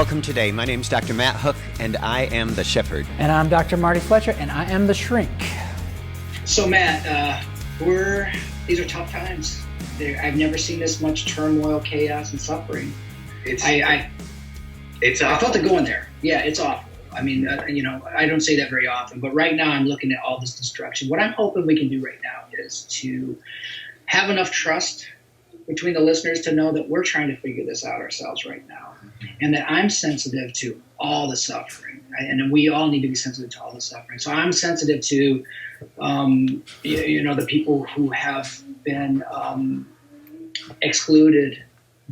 welcome today. My name's Dr. Matt Hook, and I am the shepherd. And I'm Dr. Marty Fletcher, and I am the shrink. So Matt, these are tough times. I've never seen this much turmoil, chaos, and suffering. I felt it going there. Yeah, it's awful. I mean, I don't say that very often, but right now I'm looking at all this destruction. What I'm hoping we can do right now is to have enough trust between the listeners to know that we're trying to figure this out ourselves right now, and that I'm sensitive to all the suffering, right? And we all need to be sensitive to all the suffering. So I'm sensitive to, the people who have been excluded,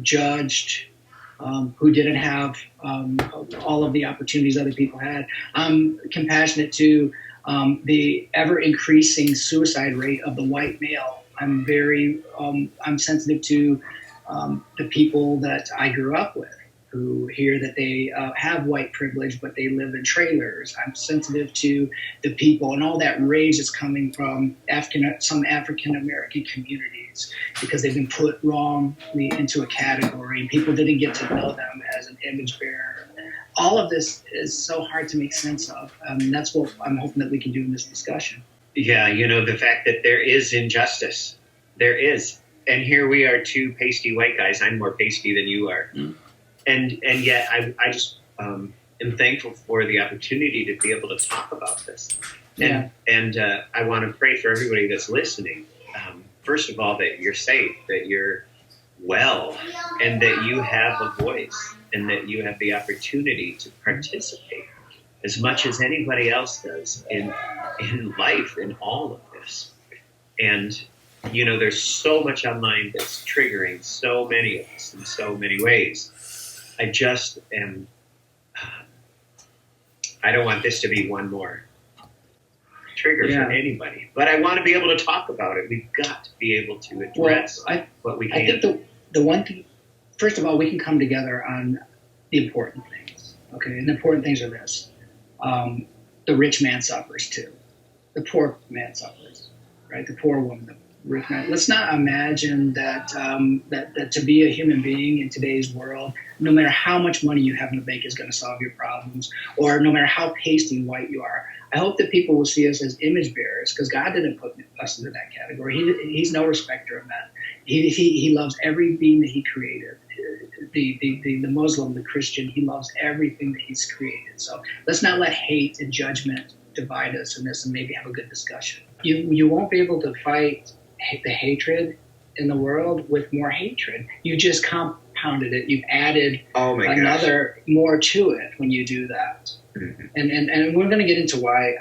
judged, who didn't have all of the opportunities other people had. I'm compassionate to the ever-increasing suicide rate of the white male. I'm sensitive to the people that I grew up with, who hear that they have white privilege, but they live in trailers. I'm sensitive to the people and all that rage that's coming from some African-American communities because they've been put wrongly into a category and people didn't get to know them as an image bearer. All of this is so hard to make sense of. That's what I'm hoping that we can do in this discussion. Yeah, the fact that there is injustice. There is. And here we are, two pasty white guys. I'm more pasty than you are. Mm. And yet I just am thankful for the opportunity to be able to talk about this. And I want to pray for everybody that's listening. First of all, that you're safe, that you're well, and that you have a voice, and that you have the opportunity to participate as much as anybody else does in life, in all of this. And, there's so much online that's triggering so many of us in so many ways. I just am, I don't want this to be one more trigger for anybody, but I want to be able to talk about it. We've got to be able to address what we can. I think the one thing, first of all, we can come together on the important things, okay? And the important things are this. The rich man suffers too. The poor man suffers, right? The poor woman, the rich man. Let's not imagine that that to be a human being in today's world, no matter how much money you have in the bank, is going to solve your problems, or no matter how pasty white you are. I hope that people will see us as image bearers, because God didn't put us into that category. He's no respecter of men. He loves every being that He created. The Muslim, the Christian, He loves everything that He's created. So let's not let hate and judgment divide us in this, and maybe have a good discussion. You won't be able to fight the hatred in the world with more hatred. You just compounded it. You've added more to it when you do that. Mm-hmm. And we're going to get into why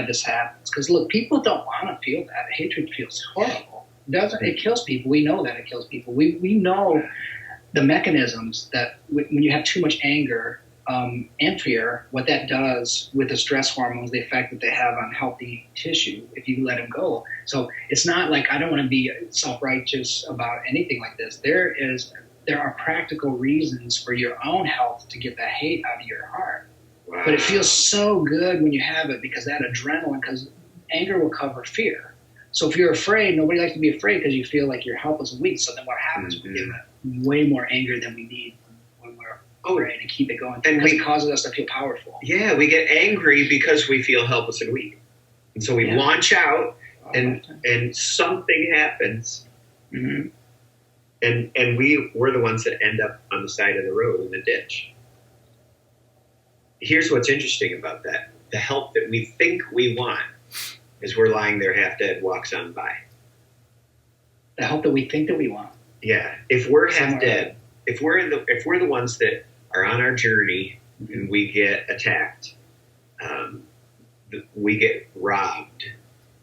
this happens. Because look, people don't want to feel that. Hatred feels horrible. It kills people. We know that it kills people. We know the mechanisms that when you have too much anger and fear, what that does with the stress hormones, the effect that they have on healthy tissue if you let them go. So it's not like I don't want to be self-righteous about anything like this. There are practical reasons for your own health to get that hate out of your heart. Wow. But it feels so good when you have it, because that adrenaline, because anger will cover fear. So if you're afraid, nobody likes to be afraid because you feel like you're helpless and weak. So then what happens? Mm-hmm. We get way more anger than we need when we're afraid, and keep it going. And it causes us to feel powerful. Yeah, we get angry because we feel helpless and weak. And so we launch out, and something happens. Mm-hmm. And we're the ones that end up on the side of the road in the ditch. Here's what's interesting about that. The help that we think we want, as we're lying there half dead, walks on by. The help that we think that we want. Yeah. If we're half dead, if we're the ones that are on our journey, mm-hmm. and we get attacked, we get robbed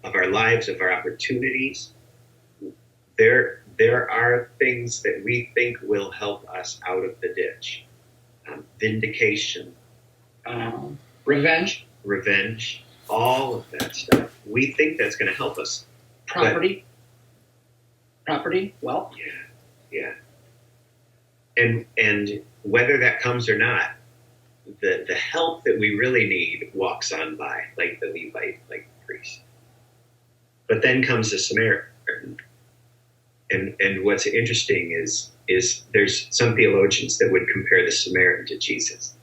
of our lives, of our opportunities. There are things that we think will help us out of the ditch. Vindication. Revenge, all of that stuff. We think that's going to help us. Property, wealth. Yeah. And whether that comes or not, the help that we really need walks on by, like the Levite, like the priest. But then comes the Samaritan. And what's interesting is there's some theologians that would compare the Samaritan to Jesus.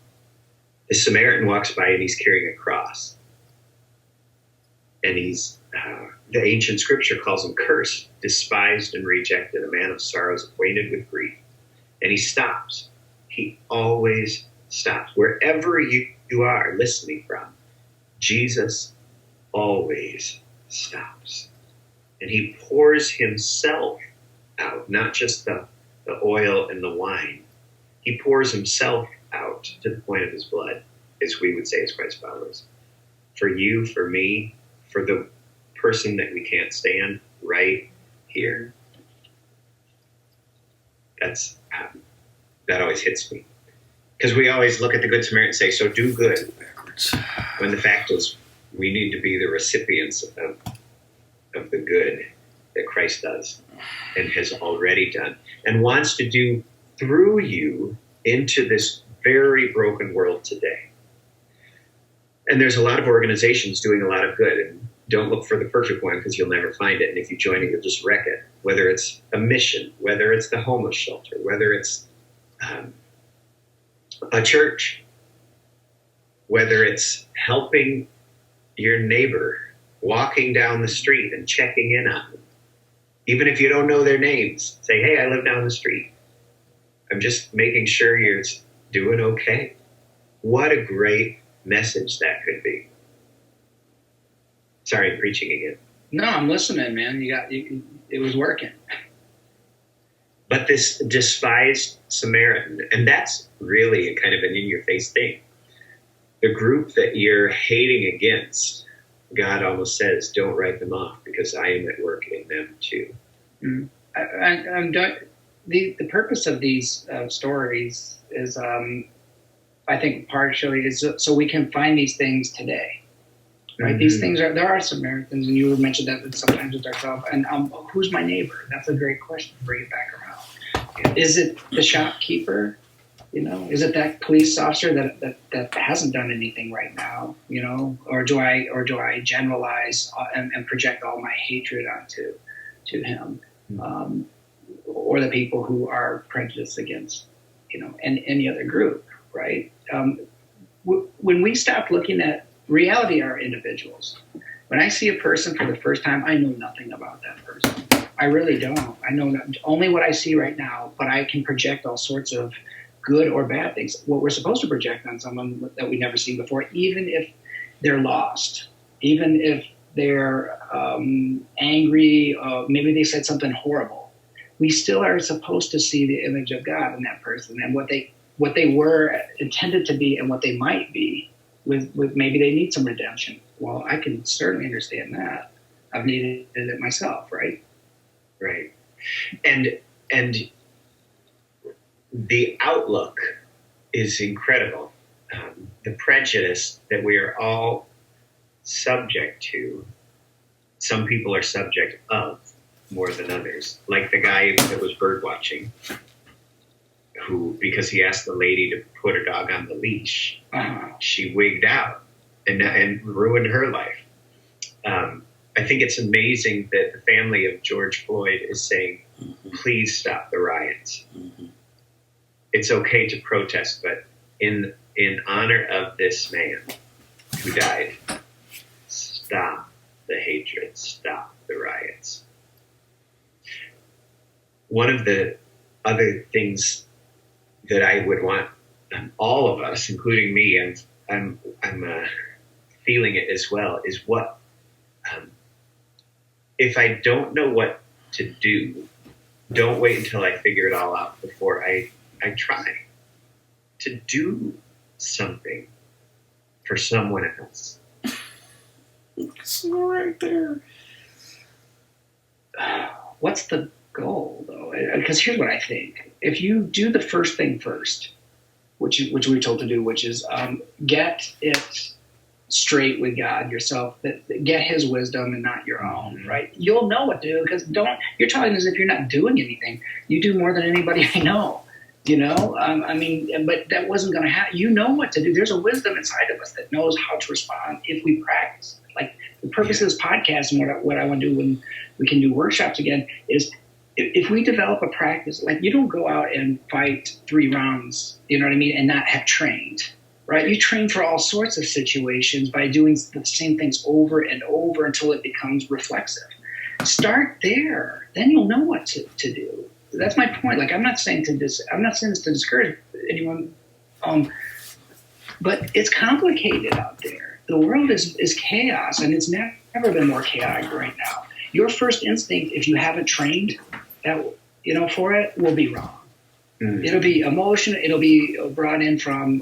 The Samaritan walks by and he's carrying a cross. And the ancient scripture calls him cursed, despised and rejected, a man of sorrows, acquainted with grief. And he stops. He always stops. Wherever you are listening from, Jesus always stops. And he pours himself out, not just the oil and the wine. He pours himself out to the point of his blood, as we would say as Christ followers. For you, for me, for the person that we can't stand, right here. That always hits me. Because we always look at the Good Samaritan and say, so do good. When the fact is, we need to be the recipients of the good that Christ does and has already done and wants to do through you into this very broken world today. And there's a lot of organizations doing a lot of good, and don't look for the perfect one because you'll never find it. And if you join it, you'll just wreck it. Whether it's a mission, whether it's the homeless shelter, whether it's a church, whether it's helping your neighbor walking down the street and checking in on them. Even if you don't know their names, say, hey, I live down the street. I'm just making sure you're doing okay. What a great message that could be. Sorry, I'm preaching again. No, I'm listening, man. It was working. But this despised Samaritan, and that's really a kind of an in-your-face thing. The group that you're hating against, God almost says, don't write them off because I am at work in them too. Mm. The purpose of these stories is, I think, partially is so we can find these things today. Right? Mm-hmm. These things there are Samaritans, and you mentioned that sometimes it's ourselves. And who's my neighbor? That's a great question to bring it back around. Is it the shopkeeper? Is it that police officer that hasn't done anything right now? Or do I generalize and project all my hatred onto him? Or the people who are prejudiced against, and any other group, right? When we stop looking at reality, are individuals. When I see a person for the first time, I know nothing about that person. I really don't. I know only what I see right now, but I can project all sorts of good or bad things. What we're supposed to project on someone that we've never seen before, even if they're lost, even if they're angry, maybe they said something horrible. We still are supposed to see the image of God in that person and what they were intended to be and what they might be. With maybe they need some redemption. Well, I can certainly understand that. I've needed it myself, right? Right. And the outlook is incredible. The prejudice that we are all subject to, some people are subject of more than others. Like the guy that was bird watching, who, because he asked the lady to put her dog on the leash, she wigged out and ruined her life. I think it's amazing that the family of George Floyd is saying, please stop the riots. Mm-hmm. It's okay to protest, but in honor of this man who died, stop the hatred, stop the riots. One of the other things that I would want all of us, including me, I'm feeling it as well, is what if I don't know what to do, don't wait until I figure it all out before I try to do something for someone else. It's right there. What's the goal, though? Because here's what I think. If you do the first thing first, which we're told to do, which is get it straight with God yourself, get His wisdom and not your own, right? You'll know what to do because you're talking as if you're not doing anything. You do more than anybody I know, but that wasn't going to happen. You know what to do. There's a wisdom inside of us that knows how to respond if we practice. Like the purpose of this podcast and what I want to do when we can do workshops again is if we develop a practice, like you don't go out and fight 3 rounds, you know what I mean, and not have trained. right? You train for all sorts of situations by doing the same things over and over until it becomes reflexive. Start there, then you'll know what to do. That's my point. Like, I'm not saying this to discourage anyone, but it's complicated out there. The world is chaos, and it's never been more chaotic right now. Your first instinct, if you haven't trained for it, will be wrong. It'll be emotional. It'll be brought in from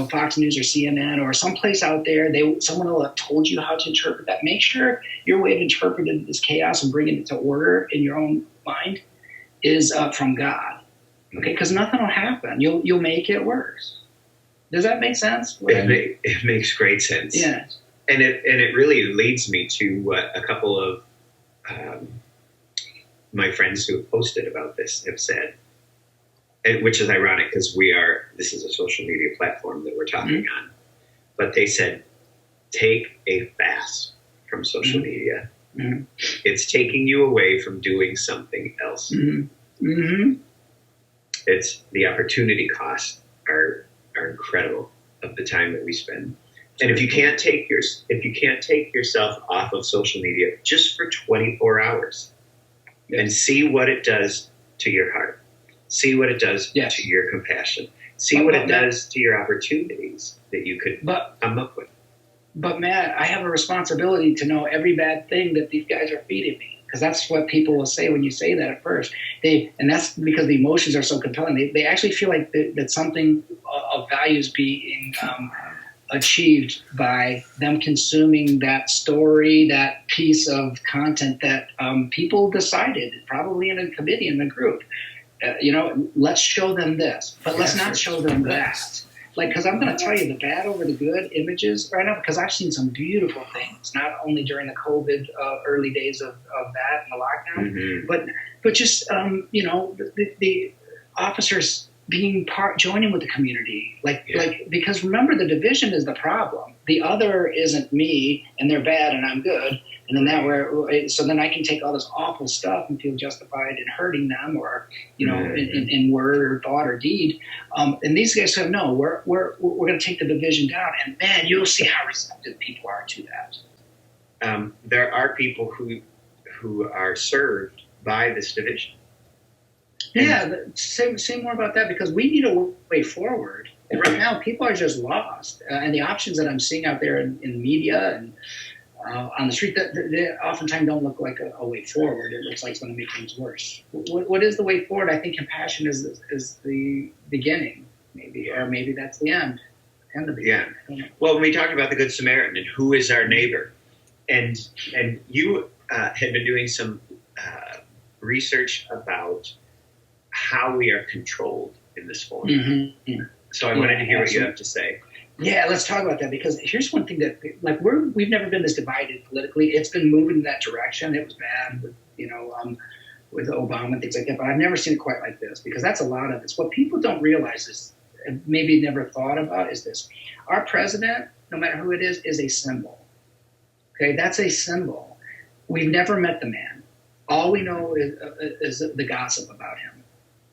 Fox News or CNN or someplace out there. Someone will have told you how to interpret that. Make sure your way of interpreting this chaos and bringing it to order in your own mind is from God. Okay, because nothing will happen. You'll make it worse. Does that make sense? It makes great sense. Yeah, and it really leads me to what a couple of my friends who have posted about this have said. Which is ironic because this is a social media platform that we're talking on. But they said, take a fast from social media. Mm-hmm. It's taking you away from doing something else. It's the opportunity costs are incredible of the time that we spend. And if you can't take yourself off of social media just for 24 hours and see what it does to your heart. See what it does to your compassion. See what it does to your opportunities that you could come up with. But Matt, I have a responsibility to know every bad thing that these guys are feeding me, because that's what people will say when you say that at first. And that's because the emotions are so compelling. They actually feel like that something of value is being achieved by them consuming that story, that piece of content that people decided, probably in a committee, in a group. Let's show them this, but let's not show them that. Like, because I'm going to tell you the bad over the good images right now, because I've seen some beautiful things, not only during the COVID early days of that and the lockdown, but just, the officers being joining with the community. Because remember, the division is the problem. The other isn't me, and they're bad and I'm good. And then so then I can take all this awful stuff and feel justified in hurting them, or in word or thought or deed. And these guys said, no, we're going to take the division down, and man, you'll see how receptive people are to that. There are people who are served by this division. Yeah, say more about that, because we need a way forward. And right now, people are just lost, and the options that I'm seeing out there in the media and on the street, that they oftentimes don't look like a way forward. It looks like it's going to make things worse. What is the way forward? I think compassion is the beginning, maybe, or maybe that's the end. And the beginning. Yeah. Well, when we talked about the Good Samaritan and who is our neighbor, and you had been doing some research about how we are controlled in this form. Mm-hmm. So I wanted to hear what you have to say. Yeah, let's talk about that, because here's one thing that, like, we've never been this divided politically. It's been moving in that direction. It was bad with, with Obama and things like that, but I've never seen it quite like this, because that's a lot of this. What people don't realize is, and maybe never thought about, is this. Our president, no matter who it is a symbol. Okay, that's a symbol. We've never met the man. All we know is the gossip about him.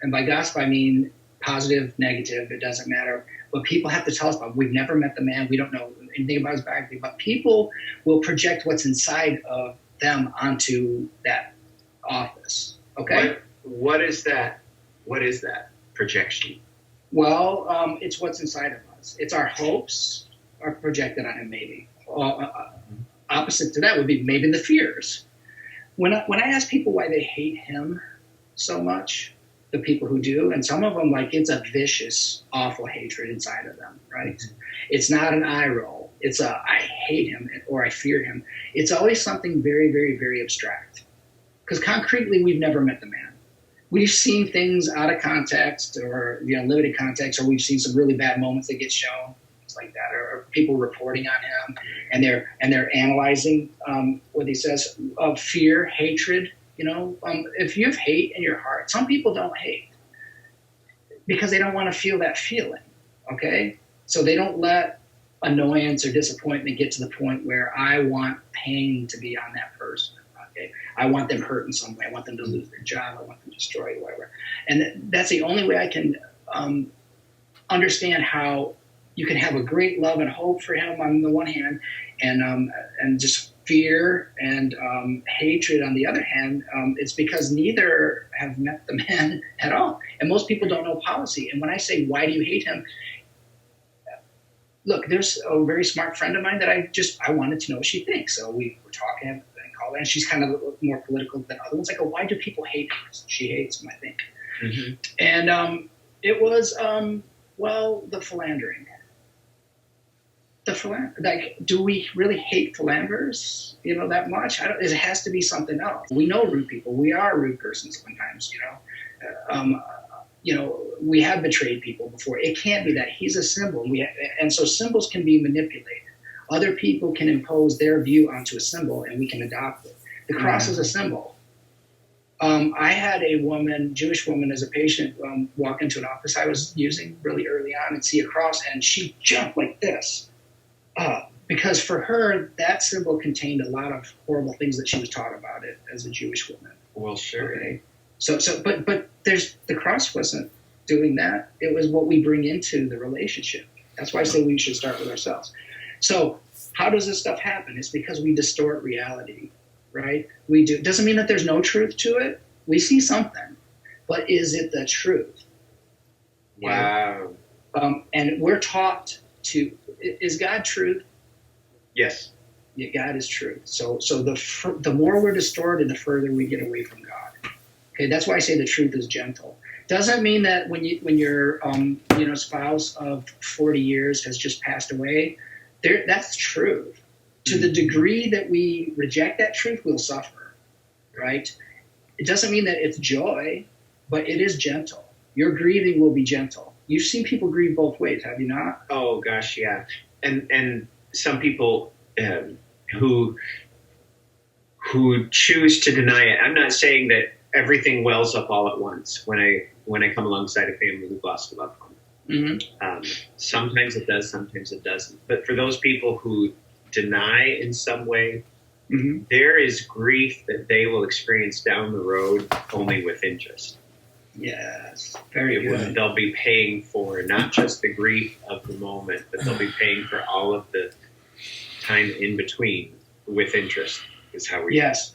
And by gossip, I mean positive, negative, it doesn't matter. But people have to tell us about. We've never met the man. We don't know anything about his background. But people will project what's inside of them onto that office. Okay. What is that? What is that projection? Well, it's what's inside of us. It's our hopes are projected on him. Maybe opposite to that would be maybe the fears. When I ask people why they hate him so much, the people who do, and some of them, like, it's a vicious, awful hatred inside of them, right? Mm-hmm. It's not an eye roll. It's I hate him or I fear him. It's always something very, very, very abstract. Because concretely, we've never met the man. We've seen things out of context or limited context, or we've seen some really bad moments that get shown, things like that, or people reporting on him, and they're analyzing what he says of fear, hatred. If you have hate in your heart, some people don't hate because they don't want to feel that feeling, okay? So they don't let annoyance or disappointment get to the point where I want pain to be on that person, okay? I want them hurt in some way. I want them to lose their job. I want them destroyed, whatever. And that's the only way I can understand how you can have a great love and hope for him on the one hand, and just fear and hatred on the other hand. It's because neither have met the man at all, and most people don't know policy. And when I say, why do you hate him? Look, there's a very smart friend of mine that I wanted to know what she thinks. So we were talking and called her, and she's kind of more political than other ones. I go, why do people hate him? She hates him, I think. Mm-hmm. And it was, the philandering. Like, do we really hate philanderers, that much? It has to be something else. We know rude people. We are rude persons sometimes, we have betrayed people before. It can't be that. He's a symbol. And so symbols can be manipulated. Other people can impose their view onto a symbol, and we can adopt it. The cross is a symbol. I had a Jewish woman as a patient, walk into an office I was using really early on and see a cross, and she jumped like this. Because for her, that symbol contained a lot of horrible things that she was taught about it as a Jewish woman. Well, sure. Okay. But the cross wasn't doing that. It was what we bring into the relationship. That's why I say we should start with ourselves. So how does this stuff happen? It's because we distort reality, right? We do. It doesn't mean that there's no truth to it. We see something, but is it the truth? Wow. And we're taught to. Is God truth? Yes. Yeah, God is truth. So the more we're distorted, the further we get away from God. Okay, that's why I say the truth is gentle. Doesn't mean that when your spouse of 40 years has just passed away, that's truth. To the degree that we reject that truth, we'll suffer, right? It doesn't mean that it's joy, but it is gentle. Your grieving will be gentle. You've seen people grieve both ways, have you not? Oh gosh, yeah. And some people who choose to deny it. I'm not saying that everything wells up all at once when I come alongside a family who've lost a loved one. Mm-hmm. Sometimes it does, sometimes it doesn't. But for those people who deny in some way, mm-hmm. there is grief that they will experience down the road only with interest. Yes, very good. They'll be paying for not just the grief of the moment, but they'll be paying for all of the time in between with interest. Is how we. Yes.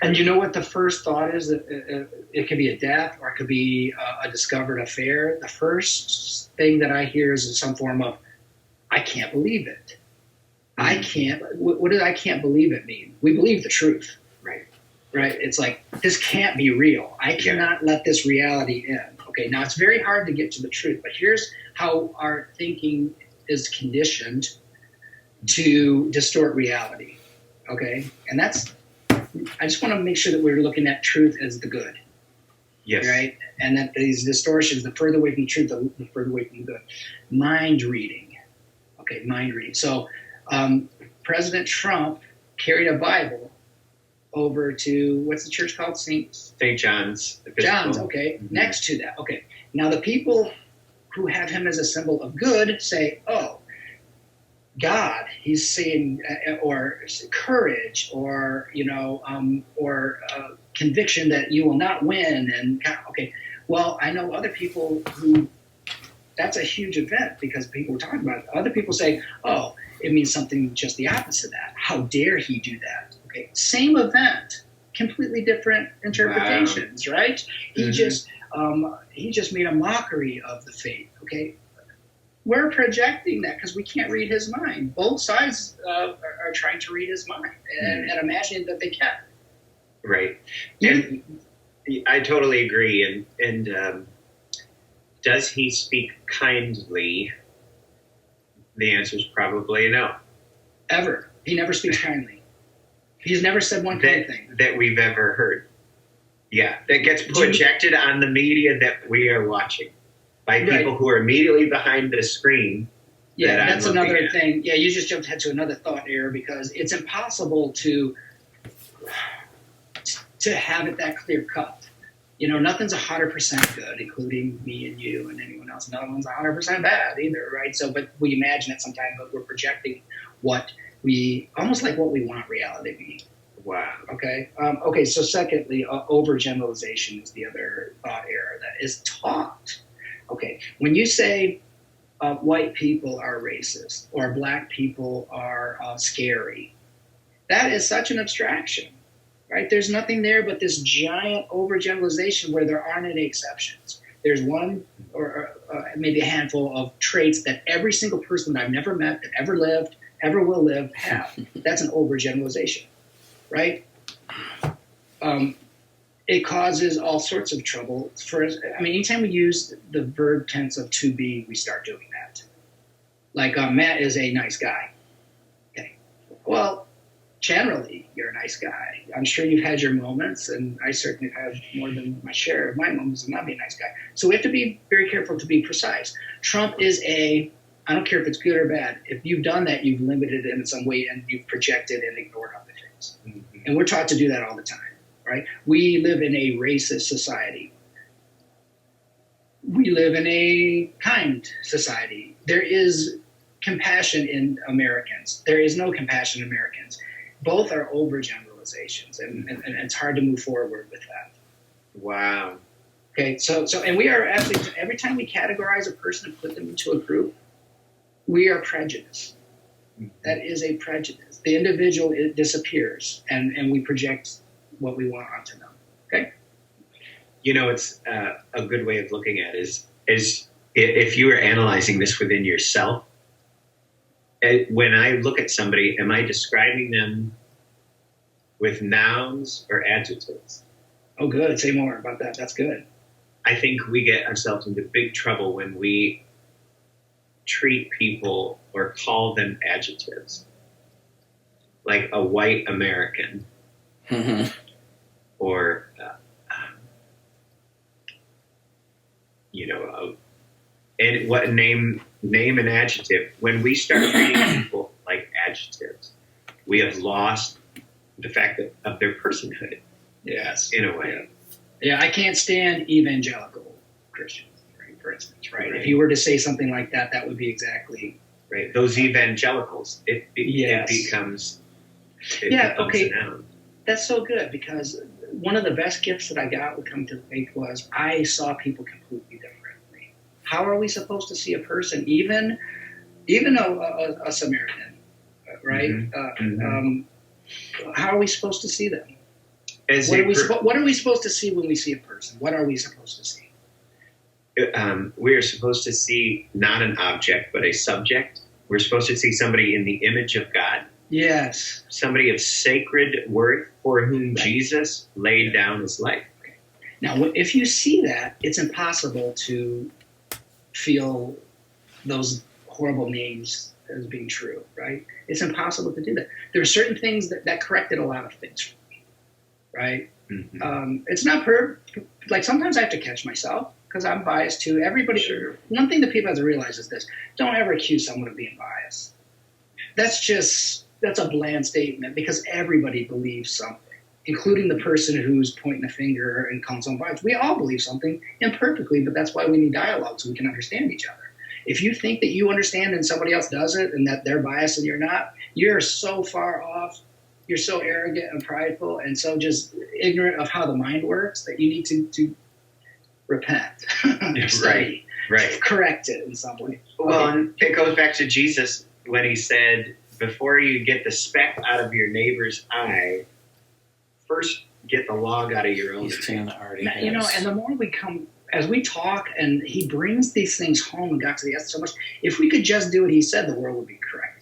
And you know what the first thought is? That it could be a death or it could be a discovered affair. The first thing that I hear is some form of, I can't believe it. I can't. What does I can't believe it mean? We believe the truth. Right? It's like, this can't be real. I cannot let this reality in. Okay, now it's very hard to get to the truth, but here's how our thinking is conditioned to distort reality. Okay? And I just want to make sure that we're looking at truth as the good. Yes. Right? And that these distortions, the further away from the truth, the further away from the good. Mind reading. Okay, mind reading. So President Trump carried a Bible over to, what's the church called? St. John's. John's, okay. Mm-hmm. Next to that. Okay. Now the people who have him as a symbol of good say, oh, God, he's saying, or courage, or conviction that you will not win, and okay. Well, I know other people who that's a huge event because people were talking about it. Other people say, oh, it means something just the opposite of that. How dare he do that? Okay, same event, completely different interpretations, wow. Right? He just made a mockery of the faith. Okay. We're projecting that because we can't read his mind. Both sides are trying to read his mind and imagining that they can. Right. And I totally agree. And does he speak kindly? The answer is probably no. Ever. He never speaks kindly. He's never said one kind thing. That we've ever heard. Yeah. That gets projected on the media that we are watching. By people who are immediately behind the screen. Yeah, that's another thing. Yeah, you just jumped ahead to another thought error because it's impossible to have it that clear cut. Nothing's 100% good, including me and you and anyone else. No one's 100% bad either, right? So, but we imagine it sometimes, but we're projecting almost like what we want reality to be. Wow. Okay. Okay. So, secondly, overgeneralization is the other thought error that is taught. Okay, when you say white people are racist or black people are scary. That is such an abstraction, right? There's nothing there but this giant overgeneralization where there aren't any exceptions. There's one or maybe a handful of traits that every single person that I've never met, that ever lived, ever will live, have. That's an overgeneralization, right? It causes all sorts of trouble. Anytime we use the verb tense of to be, we start doing that. Like, Matt is a nice guy. Okay. Well, generally, you're a nice guy. I'm sure you've had your moments, and I certainly have more than my share of my moments of not being a nice guy. So we have to be very careful to be precise. Trump is I don't care if it's good or bad. If you've done that, you've limited it in some way, and you've projected and ignored other things. Mm-hmm. And we're taught to do that all the time. Right? We live in a racist society. We live in a kind society. There is compassion in Americans. There is no compassion in Americans. Both are overgeneralizations, and it's hard to move forward with that. Wow. Okay, so and we are actually, every time we categorize a person and put them into a group, we are prejudiced. That is a prejudice. The individual, it disappears, and we project what we want onto them. Okay. It's a good way of looking at it is if you were analyzing this within yourself. When I look at somebody, am I describing them with nouns or adjectives? Oh, good. Say more about that. That's good. I think we get ourselves into big trouble when we treat people or call them adjectives, like a white American. Mm-hmm. Or, and what name an adjective. When we start treating people like adjectives, we have lost the fact of their personhood. Yes, in a way. Yeah, I can't stand evangelical Christians, right, for instance. Right? If you were to say something like that, that would be exactly right. Those evangelicals. It becomes. A noun. That's so good, because one of the best gifts that I got with Come to Faith was I saw people completely differently. How are we supposed to see a person, even a Samaritan, right? How are we supposed to see them? What are we supposed to see when we see a person? What are we supposed to see? We are supposed to see not an object, but a subject. We're supposed to see somebody in the image of God. Yes. Somebody of sacred worth for whom Jesus laid down his life. Okay. Now, if you see that, it's impossible to feel those horrible names as being true, right? It's impossible to do that. There are certain things that corrected a lot of things for me, right? Mm-hmm. It's not like sometimes I have to catch myself because I'm biased too. Everybody. Sure. One thing that people have to realize is this: don't ever accuse someone of being biased. That's a bland statement, because everybody believes something, including the person who's pointing a finger and calling someone biased. We all believe something imperfectly, but that's why we need dialogue, so we can understand each other. If you think that you understand and somebody else doesn't, and that they're biased and you're not, you're so far off. You're so arrogant and prideful and so just ignorant of how the mind works that you need to repent, study, right, correct it in some way. Well, and it goes back to Jesus when he said, before you get the speck out of your neighbor's eye, first get the log out of your own. And the more we come, as we talk, and he brings these things home and got to the essence so much, if we could just do what he said, the world would be correct.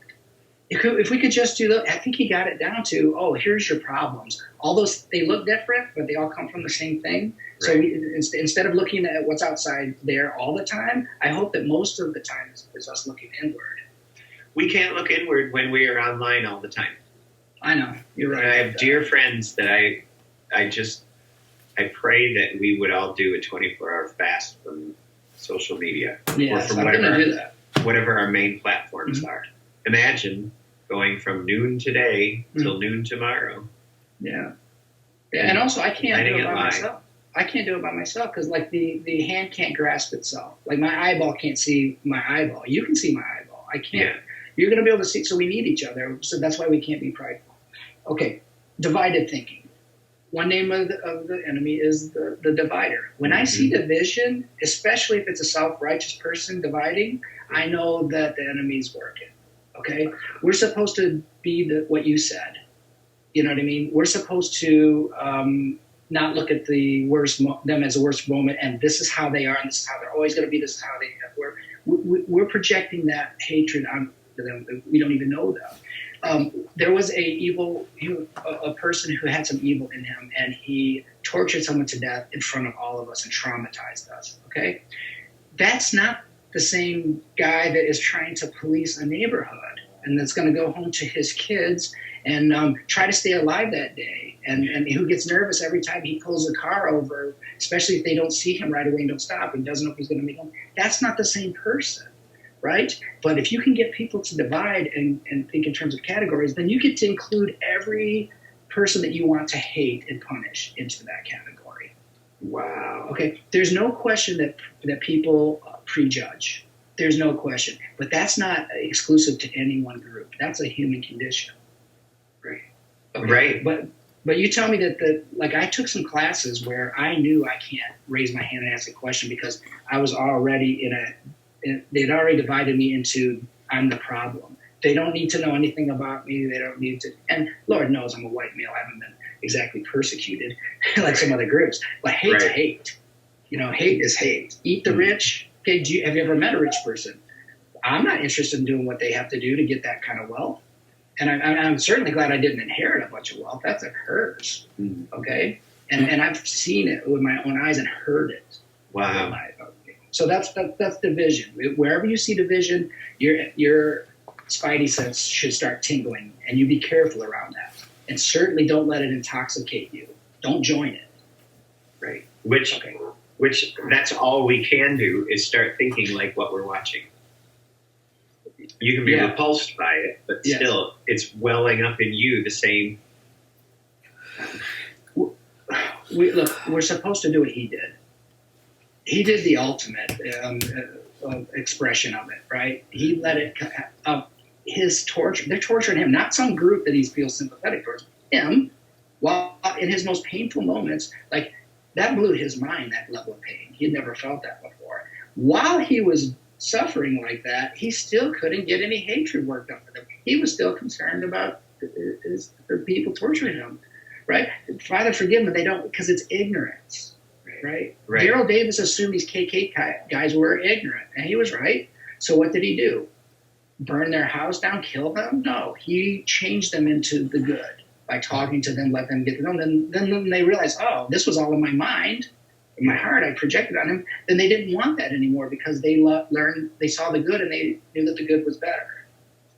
If we could just do that, I think he got it down to, here's your problems. All those, they look different, but they all come from the same thing. Right. So instead of looking at what's outside there all the time, I hope that most of the time is us looking inward. We can't look inward when we are online all the time. I know. You're right. I have dear friends that I pray that we would all do a 24-hour fast from social media. Yes, or from I'm going to do that. Whatever our main platforms are. Imagine going from noon today till noon tomorrow. Yeah. And also, I can't do it by myself. I can't do it by myself because, like, the hand can't grasp itself. Like, my eyeball can't see my eyeball. You can see my eyeball. I can't. Yeah. You're going to be able to see. So we need each other. So that's why we can't be prideful. Okay. Divided thinking. one name of the enemy is the divider. When I see division, especially if it's a self-righteous person dividing, I know that the enemy's working. Okay, we're supposed to be what you said. You know what I mean? We're supposed to not look at the them as the worst moment, and this is how they are, and this is how they're always going to be. This is how they we're projecting that hatred onto them. We don't even know them. There was a person who had some evil in him, and he tortured someone to death in front of all of us and traumatized us. Okay, that's not the same guy that is trying to police a neighborhood and that's going to go home to his kids and try to stay alive that day, and who gets nervous every time he pulls the car over, especially if they don't see him right away and don't stop and doesn't know if he's going to make him. That's not the same person, right? But if you can get people to divide and think in terms of categories, then you get to include every person that you want to hate and punish into that category. Wow. Okay, there's no question that people prejudge. There's no question. But that's not exclusive to any one group. That's a human condition. Right. Okay. Right. But you tell me that I took some classes where I knew I can't raise my hand and ask a question because I was already they'd already divided me into I'm the problem. They don't need to know anything about me. They don't need to. And Lord knows I'm a white male. I haven't been exactly persecuted like some other groups. But hate to hate. You know, hate is hate. Eat the rich. Okay, have you ever met a rich person? I'm not interested in doing what they have to do to get that kind of wealth. And I'm certainly glad I didn't inherit a bunch of wealth. That's a curse. Okay? And I've seen it with my own eyes and heard it. Wow. So that's division. Wherever you see division, your spidey sense should start tingling, and you be careful around that. And certainly don't let it intoxicate you. Don't join it. Right. Which that's all we can do is start thinking like what we're watching. You can be repulsed by it, but still it's welling up in you the same. We're supposed to do what he did. He did the ultimate expression of it, right? He let it his torture. They're torturing him, not some group that he feels sympathetic towards. Him, while in his most painful moments, like that blew his mind. That level of pain, he had never felt that before. While he was suffering like that, he still couldn't get any hatred worked up for them. He was still concerned about the people torturing him, right? Father, forgive them. They don't, because it's ignorance. Right? Daryl Davis assumed these KK guys were ignorant, and he was right. So what did he do? Burn their house down, kill them? No, he changed them into the good by talking to them, let them get to know them. Then they realized, oh, this was all in my mind, in my heart. I projected on him. Then they didn't want that anymore because they learned, they saw the good, and they knew that the good was better.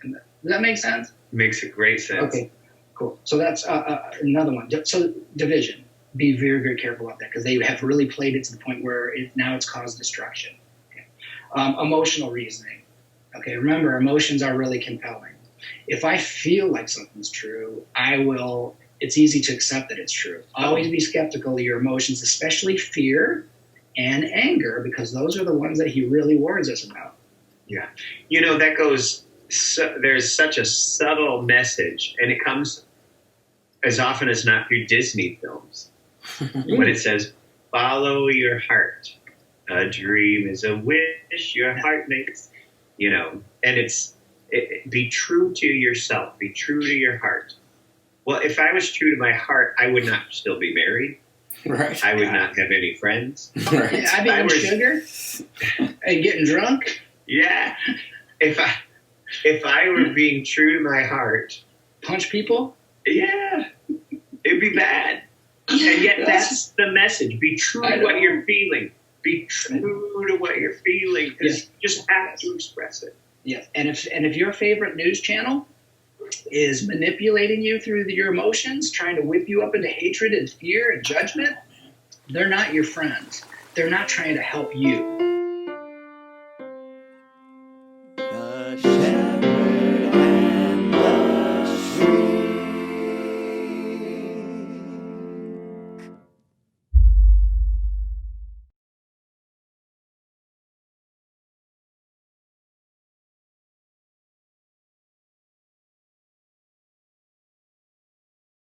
Does that make sense? Makes a great sense. Okay, cool. So that's another one. So division. Be very, very careful about that because they have really played it to the point where now it's caused destruction. Okay. Emotional reasoning. Okay, remember, emotions are really compelling. If I feel like something's true, it's easy to accept that it's true. Always be skeptical of your emotions, especially fear and anger, because those are the ones that he really warns us about. Yeah. You know, that goes, there's such a subtle message, and it comes as often as not through Disney films. When it says, follow your heart. A dream is a wish your heart makes. You know, and be true to yourself. Be true to your heart. Well, if I was true to my heart, I would not still be married. Right. I would not have any friends. Right. Yeah, I'd be on sugar and getting drunk. Yeah. If I were being true to my heart. Punch people? Yeah. It'd be bad. And yet that's the message. Be true to what you're feeling. Be true to what you're feeling. Because you just have to express it. Yes. And if your favorite news channel is manipulating you through your emotions, trying to whip you up into hatred and fear and judgment, they're not your friends. They're not trying to help you.